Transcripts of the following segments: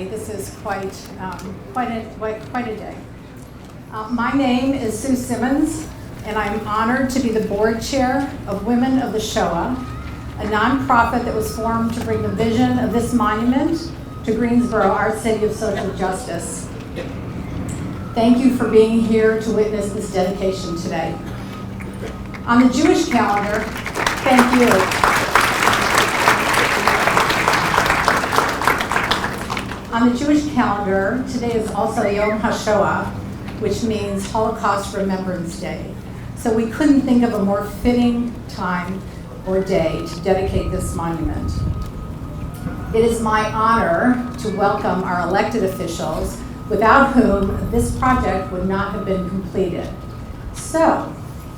everybody. This is quite a day. My name is Sue Simmons, and I'm honored to be the board chair of Women of the Shoah, a nonprofit that was formed to bring the vision of this monument to Greensboro, our city of social justice. Thank you for being here to witness this dedication today. On the Jewish calendar, thank you. On the Jewish calendar, today is also Yom HaShoah, which means Holocaust Remembrance Day. So we couldn't think of a more fitting time or day to dedicate this monument. It is my honor to welcome our elected officials, without whom this project would not have been completed. So,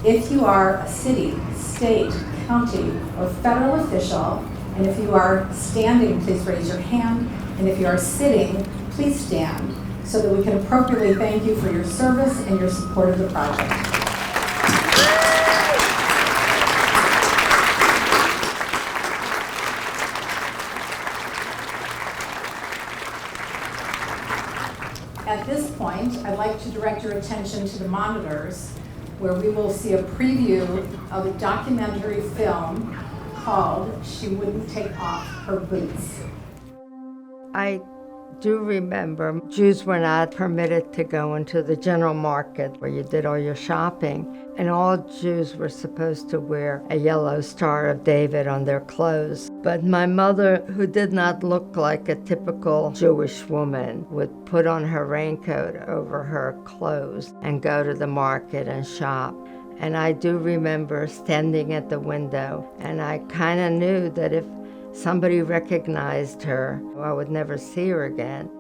if you are a city, state, county, or federal official, and if you are standing, please raise your hand. And if you are sitting, please stand so that we can appropriately thank you for your service and your support of the project. At this point, I'd like to direct your attention to the monitors, where we will see a preview of a documentary film called She Wouldn't Take Off Her Boots. I do remember Jews were not permitted to go into the general market where you did all your shopping, and all Jews were supposed to wear a yellow Star of David on their clothes. But my mother, who did not look like a typical Jewish woman, would put on her raincoat over her clothes and go to the market and shop. And I do remember standing at the window, and I kind of knew that if somebody recognized her, I would never see her again.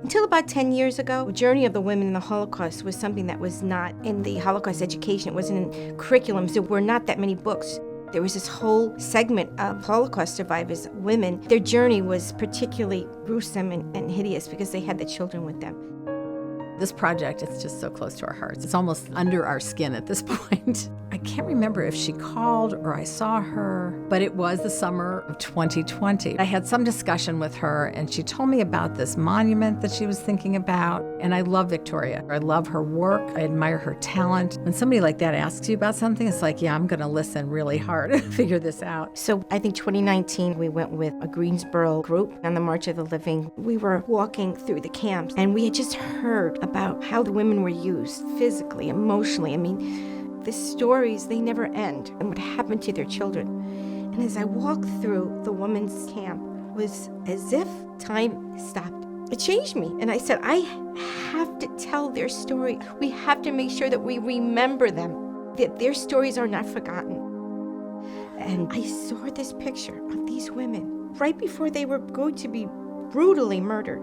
Until about 10 years ago, the journey of the women in the Holocaust was something that was not in the Holocaust education. It wasn't in curriculums. There were not that many books. There was this whole segment of Holocaust survivors, women. Their journey was particularly gruesome and hideous because they had the children with them. This project is just so close to our hearts. It's almost under our skin at this point. I can't remember if she called or I saw her, but it was the summer of 2020. I had some discussion with her, and she told me about this monument that she was thinking about. And I love Victoria. I love her work. I admire her talent. When somebody like that asks you about something, it's like, yeah, I'm going to listen really hard and figure this out. So I think 2019, we went with a Greensboro group on the March of the Living. We were walking through the camps, and we had just heard about how the women were used physically, emotionally. I mean, the stories, they never end, and what happened to their children. And as I walked through the women's camp, it was as if time stopped. It changed me. And I said, I have to tell their story. We have to make sure that we remember them, that their stories are not forgotten. And I saw this picture of these women right before they were going to be brutally murdered.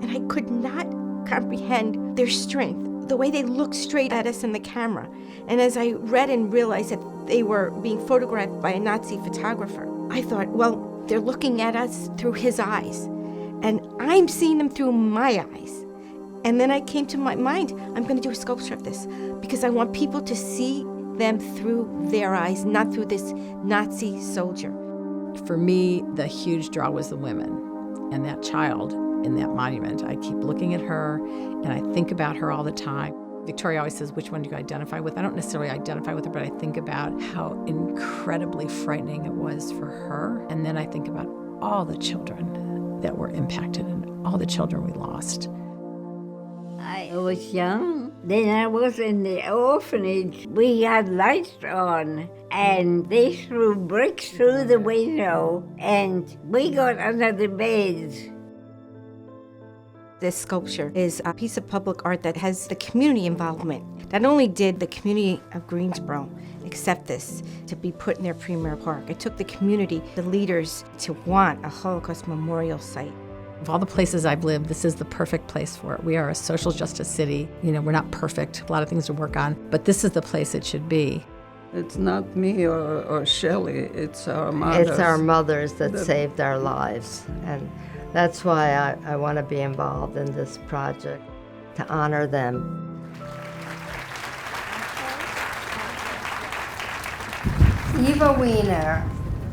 And I could not comprehend their strength, the way they looked straight at us in the camera. And as I read and realized that they were being photographed by a Nazi photographer, I thought, well, they're looking at us through his eyes, and I'm seeing them through my eyes. And then I came to my mind, I'm going to do a sculpture of this because I want people to see them through their eyes, not through this Nazi soldier. For me, the huge draw was the women and that child in that monument. I keep looking at her and I think about her all the time. Victoria always says, which one do you identify with? I don't necessarily identify with her, but I think about how incredibly frightening it was for her. And then I think about all the children that were impacted and all the children we lost. I was young. Then I was in the orphanage. We had lights on, and they threw bricks through the window, and we got under the beds. This sculpture is a piece of public art that has the community involvement. Not only did the community of Greensboro accept this to be put in their premier park, it took the community, the leaders, to want a Holocaust memorial site. Of all the places I've lived, this is the perfect place for it. We are a social justice city. You know, we're not perfect, a lot of things to work on, but this is the place it should be. It's not me or Shelley, it's our mothers. It's our mothers that saved our lives. And that's why I want to be involved in this project, to honor them. Eva Wiener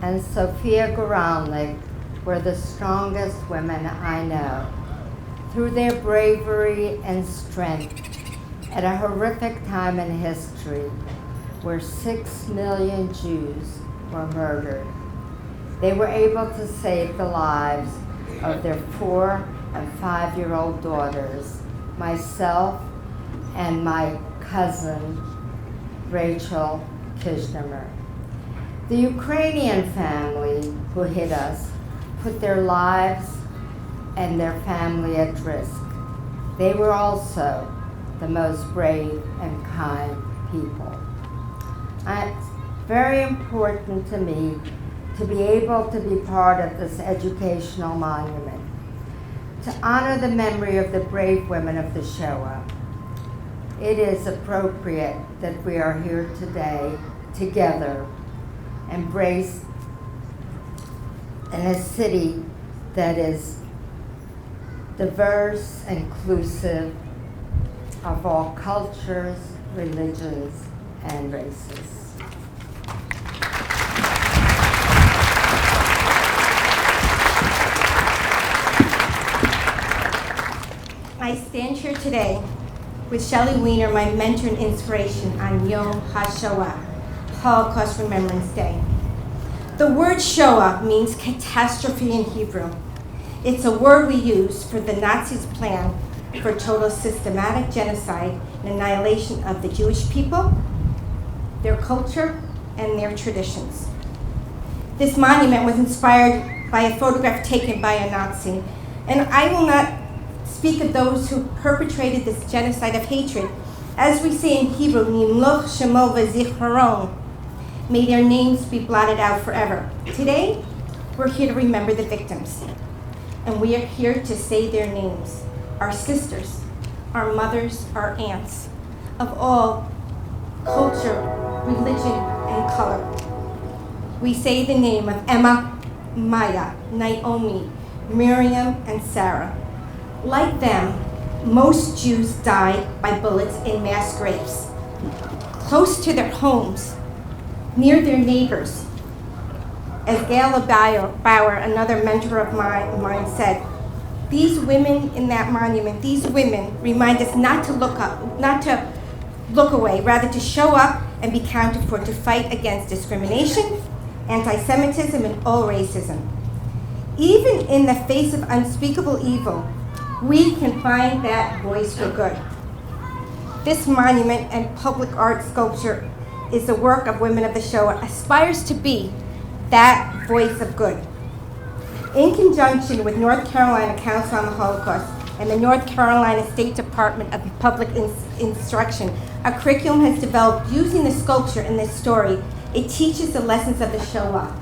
and Sophia Goralnik were the strongest women I know. Through their bravery and strength, at a horrific time in history where 6 million Jews were murdered, they were able to save the lives of their 4- and 5-year-old daughters, myself and my cousin, Rachel Kishnemer. The Ukrainian family who hit us put their lives and their family at risk. They were also the most brave and kind people. It's very important to me to be able to be part of this educational monument, to honor the memory of the brave women of the Shoah. It is appropriate that we are here today together, embraced in a city that is diverse, inclusive of all cultures, religions, and races. I stand here today with Shelley Weiner, my mentor and inspiration on Yom HaShoah, Holocaust Remembrance Day. The word Shoah means catastrophe in Hebrew. It's a word we use for the Nazis' plan for total systematic genocide and annihilation of the Jewish people, their culture, and their traditions. This monument was inspired by a photograph taken by a Nazi, and I will not speak of those who perpetrated this genocide of hatred. As we say in Hebrew, Nimloch Shemo V'Zichron, may their names be blotted out forever. Today, we're here to remember the victims, and we are here to say their names, our sisters, our mothers, our aunts, of all culture, religion, and color. We say the name of Emma, Maya, Naomi, Miriam, and Sarah. Like them, most Jews died by bullets in mass graves, close to their homes, near their neighbors. As Gail LeBauer, another mentor of mine, said, these women in that monument, these women remind us not to look away, rather to show up and be counted for, to fight against discrimination, anti-Semitism, and all racism. Even in the face of unspeakable evil, we can find that voice for good. This monument and public art sculpture is the work of women of the Shoah, aspires to be that voice of good. In conjunction with North Carolina Council on the Holocaust and the North Carolina State Department of Public Instruction, a curriculum has developed using the sculpture in this story. It teaches the lessons of the Shoah.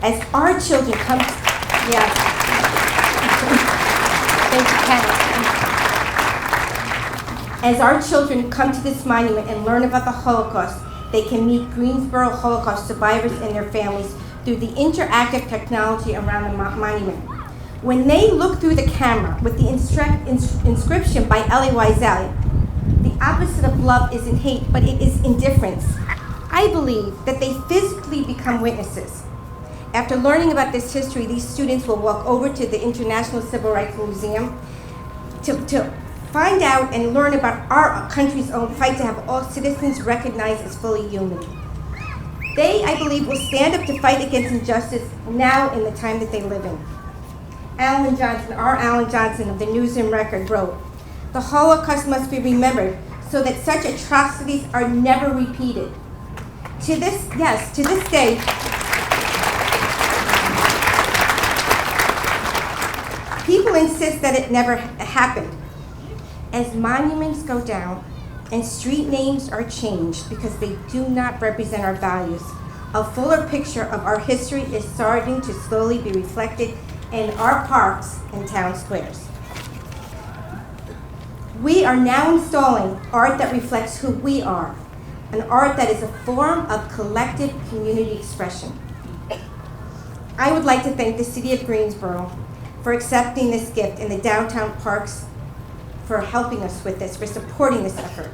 As our children come, As our children come to this monument and learn about the Holocaust, they can meet Greensboro Holocaust survivors and their families through the interactive technology around the monument. When they look through the camera with the inscription by Elie Wiesel, the opposite of love isn't hate, but it is indifference. I believe that they physically become witnesses. After learning about this history, these students will walk over to the International Civil Rights Museum to find out and learn about our country's own fight to have all citizens recognized as fully human. They, I believe, will stand up to fight against injustice now in the time that they live in. Alan Johnson of the News and Record wrote, "The Holocaust must be remembered so that such atrocities are never repeated." To this day, people insist that it never happened. As monuments go down and street names are changed because they do not represent our values, a fuller picture of our history is starting to slowly be reflected in our parks and town squares. We are now installing art that reflects who we are, an art that is a form of collective community expression. I would like to thank the City of Greensboro for accepting this gift in the downtown parks, for helping us with this, for supporting this effort.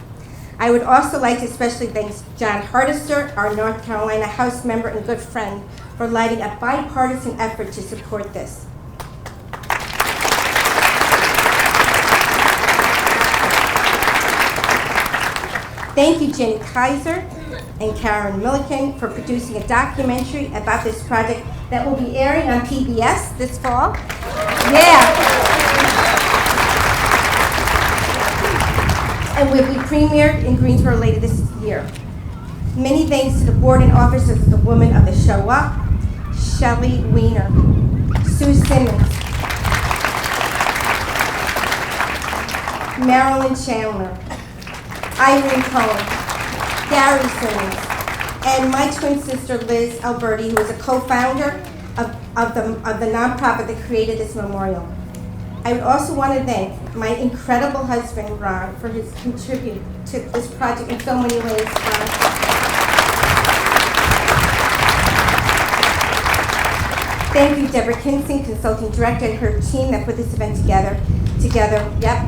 I would also like to especially thank John Hardister, our North Carolina House member and good friend, for lighting a bipartisan effort to support this. Thank you, Jenny Kaiser and Karen Milliken, for producing a documentary about this project that will be airing on PBS this fall. Yeah. And will be premiered in Greensboro later this year. Many thanks to the board and officers of the Women of the Shoah, Shelley Weiner, Sue Simmons, Marilyn Chandler, Irene Cohen, Gary Simmons, and my twin sister Liz Alberti, who is a co-founder of the nonprofit that created this memorial. I would also want to thank my incredible husband, Ron, for his contribution to this project in so many ways. Thank you, Deborah Kinson, Consulting Director, and her team that put this event together,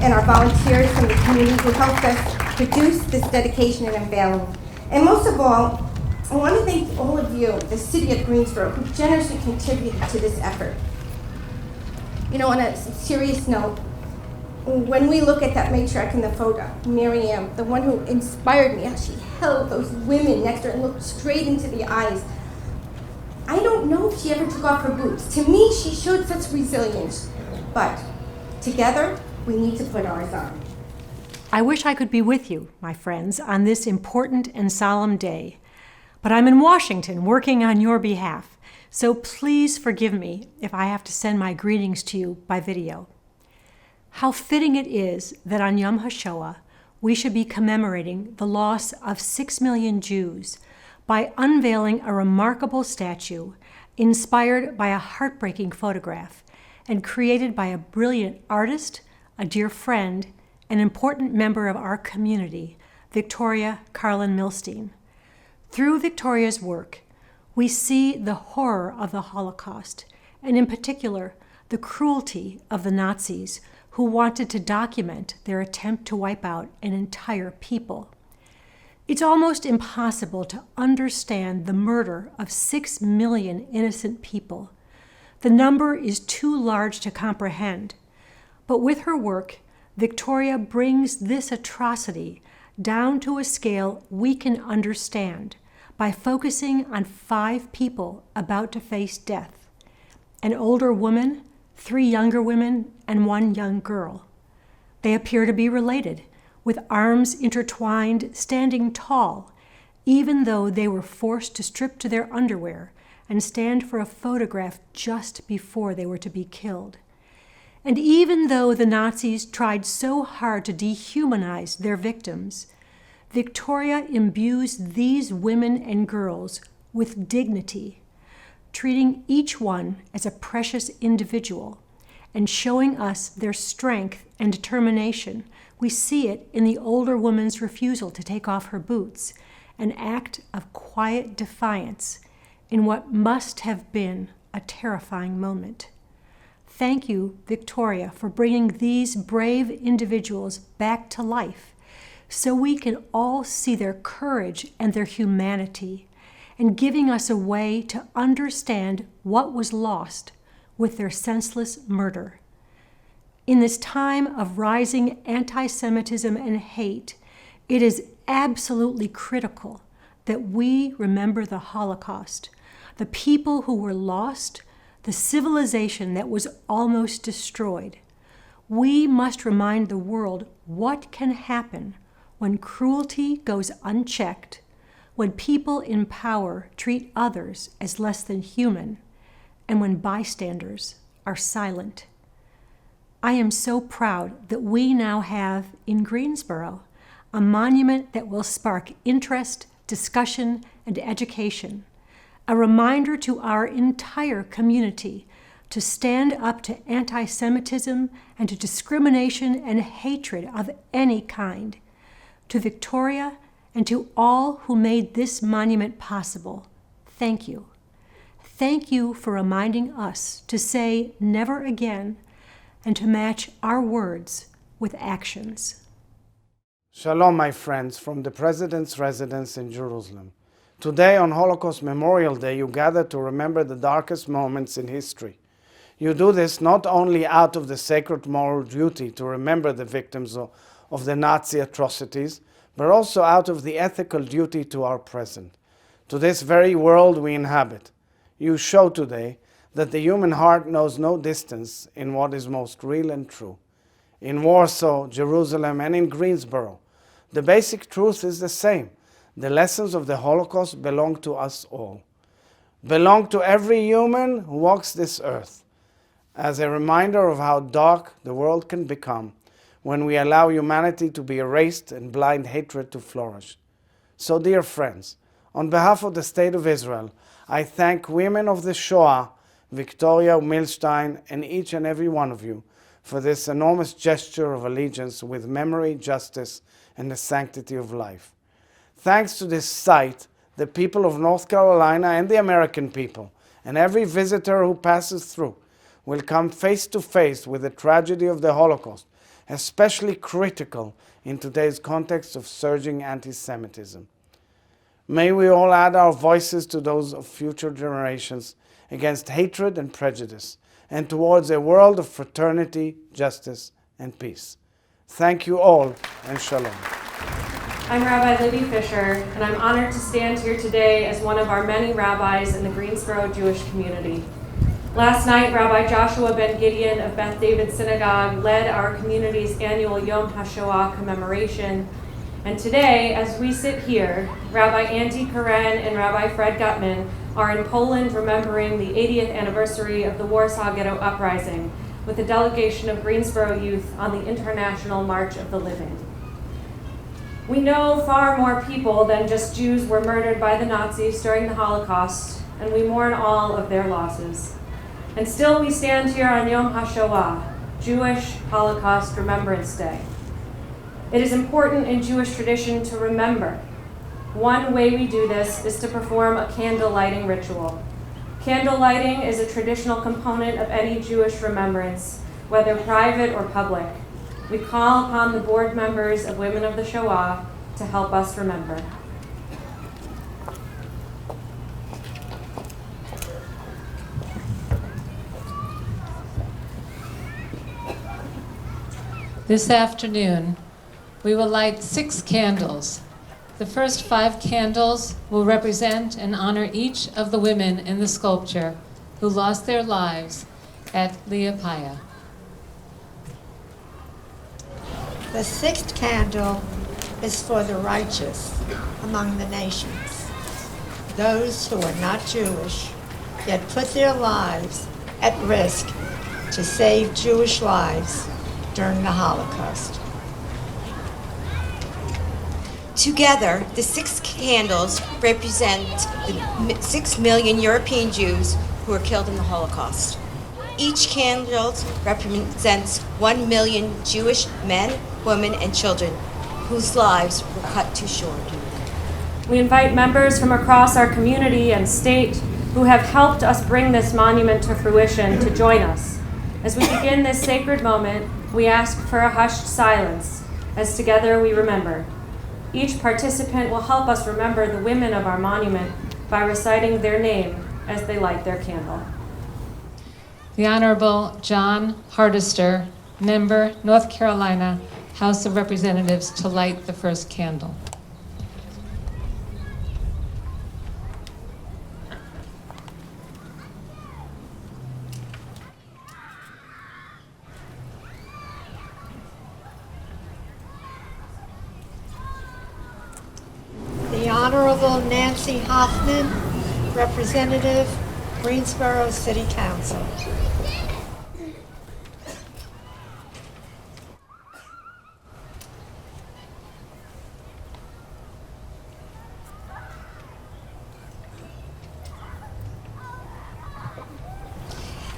and our volunteers from the community who helped us produce this dedication and unveiling. And most of all, I want to thank all of you, the city of Greensboro, who generously contributed to this effort. You know, on a serious note, when we look at that matriarch in the photo, Miriam, the one who inspired me, how she held those women next to her and looked straight into the eyes. I don't know if she ever took off her boots. To me, she showed such resilience. But together, we need to put ours on. I wish I could be with you, my friends, on this important and solemn day. But I'm in Washington working on your behalf, so please forgive me if I have to send my greetings to you by video. How fitting it is that on Yom HaShoah, we should be commemorating the loss of 6 million Jews by unveiling a remarkable statue inspired by a heartbreaking photograph and created by a brilliant artist, a dear friend, an important member of our community, Victoria Carlin Milstein. Through Victoria's work, we see the horror of the Holocaust, and in particular, the cruelty of the Nazis who wanted to document their attempt to wipe out an entire people. It's almost impossible to understand the murder of 6 million innocent people. The number is too large to comprehend, but with her work, Victoria brings this atrocity down to a scale we can understand by focusing on 5 people about to face death: an older woman, 3 younger women, and 1 young girl. They appear to be related, with arms intertwined, standing tall, even though they were forced to strip to their underwear and stand for a photograph just before they were to be killed. And even though the Nazis tried so hard to dehumanize their victims, Victoria imbues these women and girls with dignity, treating each one as a precious individual and showing us their strength and determination. We see it in the older woman's refusal to take off her boots, an act of quiet defiance in what must have been a terrifying moment. Thank you, Victoria, for bringing these brave individuals back to life so we can all see their courage and their humanity, and giving us a way to understand what was lost with their senseless murder. In this time of rising anti-Semitism and hate, it is absolutely critical that we remember the Holocaust, the people who were lost, the civilization that was almost destroyed. We must remind the world what can happen when cruelty goes unchecked, when people in power treat others as less than human, and when bystanders are silent. I am so proud that we now have in Greensboro a monument that will spark interest, discussion, and education, a reminder to our entire community to stand up to anti-Semitism and to discrimination and hatred of any kind. To Victoria and to all who made this monument possible, thank you. Thank you for reminding us to say never again and to match our words with actions. Shalom, my friends, from the President's residence in Jerusalem. Today, on Holocaust Memorial Day, you gather to remember the darkest moments in history. You do this not only out of the sacred moral duty to remember the victims of the Nazi atrocities, but also out of the ethical duty to our present, to this very world we inhabit. You show today that the human heart knows no distance in what is most real and true. In Warsaw, Jerusalem, and in Greensboro, the basic truth is the same. The lessons of the Holocaust belong to us all, belong to every human who walks this earth, as a reminder of how dark the world can become when we allow humanity to be erased and blind hatred to flourish. So, dear friends, on behalf of the State of Israel, I thank women of the Shoah, Victoria Milstein, and each and every one of you for this enormous gesture of allegiance with memory, justice, and the sanctity of life. Thanks to this site, the people of North Carolina and the American people, and every visitor who passes through, will come face to face with the tragedy of the Holocaust, especially critical in today's context of surging anti-Semitism. May we all add our voices to those of future generations against hatred and prejudice, and towards a world of fraternity, justice, and peace. Thank you all, and shalom. I'm Rabbi Libby Fisher, and I'm honored to stand here today as one of our many rabbis in the Greensboro Jewish community. Last night, Rabbi Joshua Ben Gideon of Beth David Synagogue led our community's annual Yom HaShoah commemoration. And today, as we sit here, Rabbi Andy Karen and Rabbi Fred Gutman are in Poland remembering the 80th anniversary of the Warsaw Ghetto Uprising with a delegation of Greensboro youth on the International March of the Living. We know far more people than just Jews were murdered by the Nazis during the Holocaust, and we mourn all of their losses. And still we stand here on Yom HaShoah, Jewish Holocaust Remembrance Day. It is important in Jewish tradition to remember. One way we do this is to perform a candle lighting ritual. Candle lighting is a traditional component of any Jewish remembrance, whether private or public. We call upon the board members of Women of the Shoah to help us remember. This afternoon, we will light 6 candles. The first 5 candles will represent and honor each of the women in the sculpture who lost their lives at Liepaja. The 6th candle is for the righteous among the nations, those who are not Jewish, yet put their lives at risk to save Jewish lives during the Holocaust. Together, the 6 candles represent the 6 million European Jews who were killed in the Holocaust. Each candle represents 1 million Jewish men, women, and children whose lives were cut too short. We invite members from across our community and state who have helped us bring this monument to fruition to join us. As we begin this sacred moment, we ask for a hushed silence as together we remember. Each participant will help us remember the women of our monument by reciting their name as they light their candle. The Honorable John Hardister, member, North Carolina, House of Representatives, to light the first candle. The Honorable Nancy Hoffman, Representative, Greensboro City Council.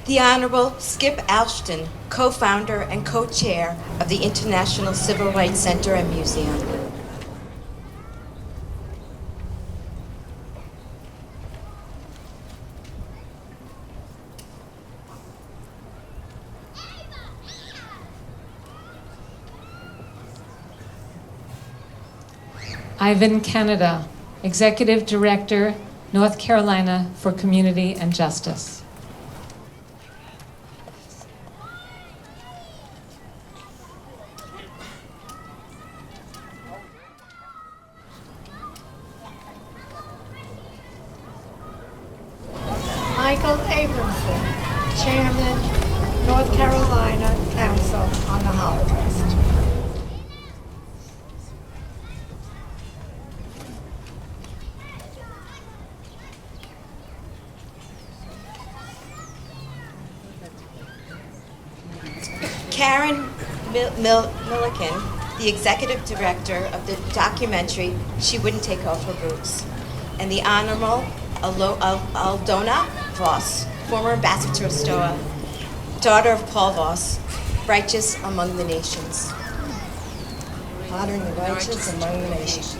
The Honorable Skip Alston, co-founder and co-chair of the International Civil Rights Center and Museum. Ivan Canada, Executive Director, North Carolina for Community and Justice. Michael Abramson, Chairman, North Carolina Council on the Holocaust. Karen Milliken, the Executive Director of the documentary She Wouldn't Take Off Her Boots, and the Honorable Aldona Voss, former Ambassador to STOA, daughter of Paul Voss, Righteous Among the Nations. Honoring the righteous among the nations.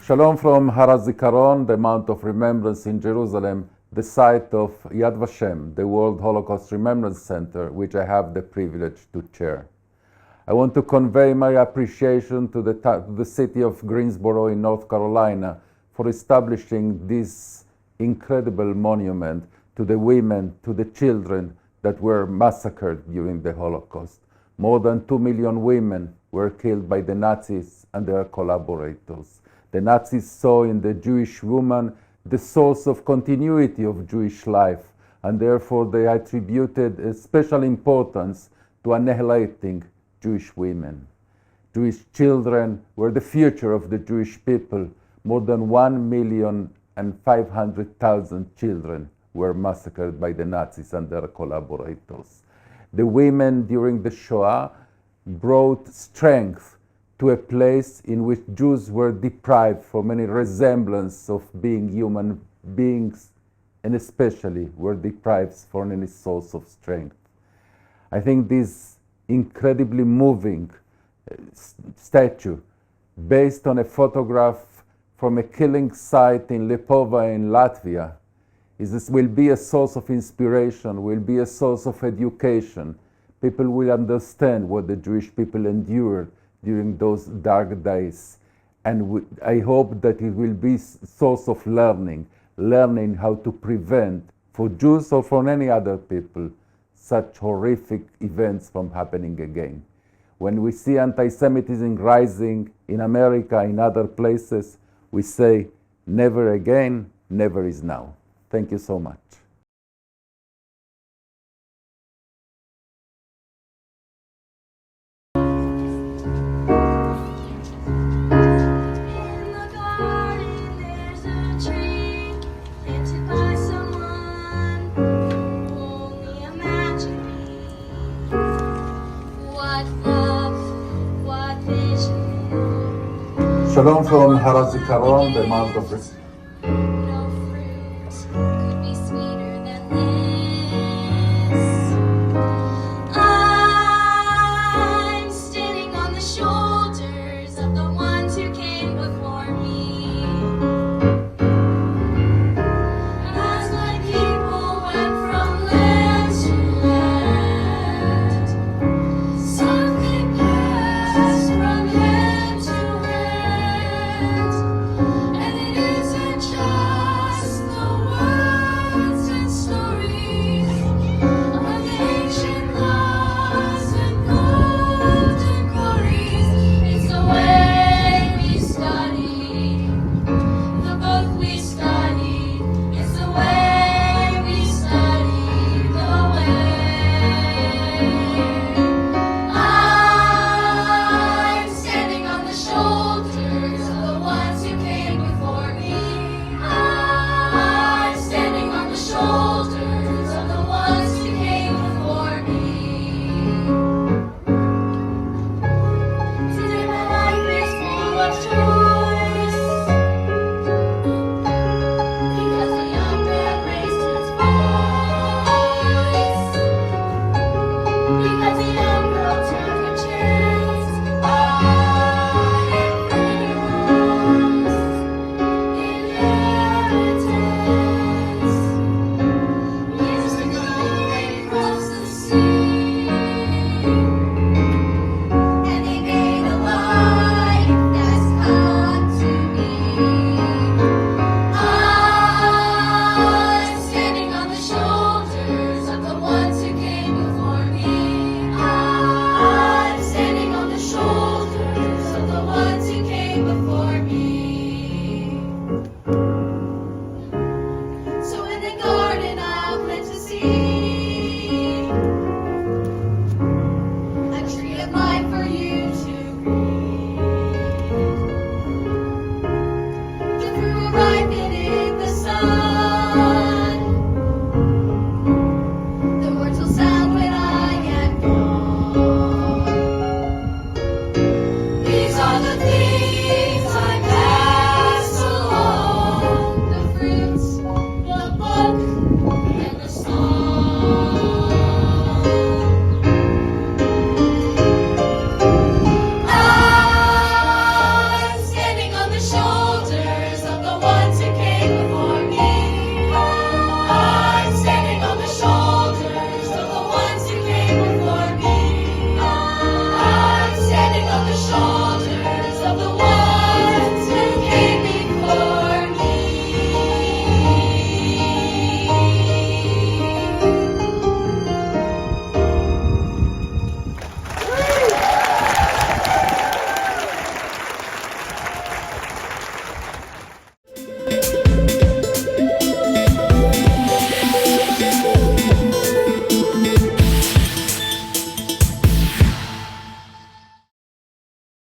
Shalom from Har HaZikaron, the Mount of Remembrance in Jerusalem, the site of Yad Vashem, the World Holocaust Remembrance Center, which I have the privilege to chair. I want to convey my appreciation to the city of Greensboro in North Carolina for establishing this incredible monument to the women, to the children that were massacred during the Holocaust. More than 2 million women were killed by the Nazis and their collaborators. The Nazis saw in the Jewish woman the source of continuity of Jewish life, and therefore they attributed a special importance to annihilating Jewish women. Jewish children were the future of the Jewish people. More than 1,500,000 children were massacred by the Nazis and their collaborators. The women during the Shoah brought strength to a place in which Jews were deprived from any resemblance of being human beings, and especially were deprived from any source of strength. I think this incredibly moving statue, based on a photograph from a killing site in LeBauer in Latvia, will be a source of inspiration, will be a source of education. People will understand what the Jewish people endured during those dark days. And I hope that it will be a source of learning how to prevent, for Jews or for any other people, such horrific events from happening again. When we see anti-Semitism rising in America, in other places, we say, never again, never is now. Thank you so much. Shalom from Har HaZikaron, the Mount of Remembrance.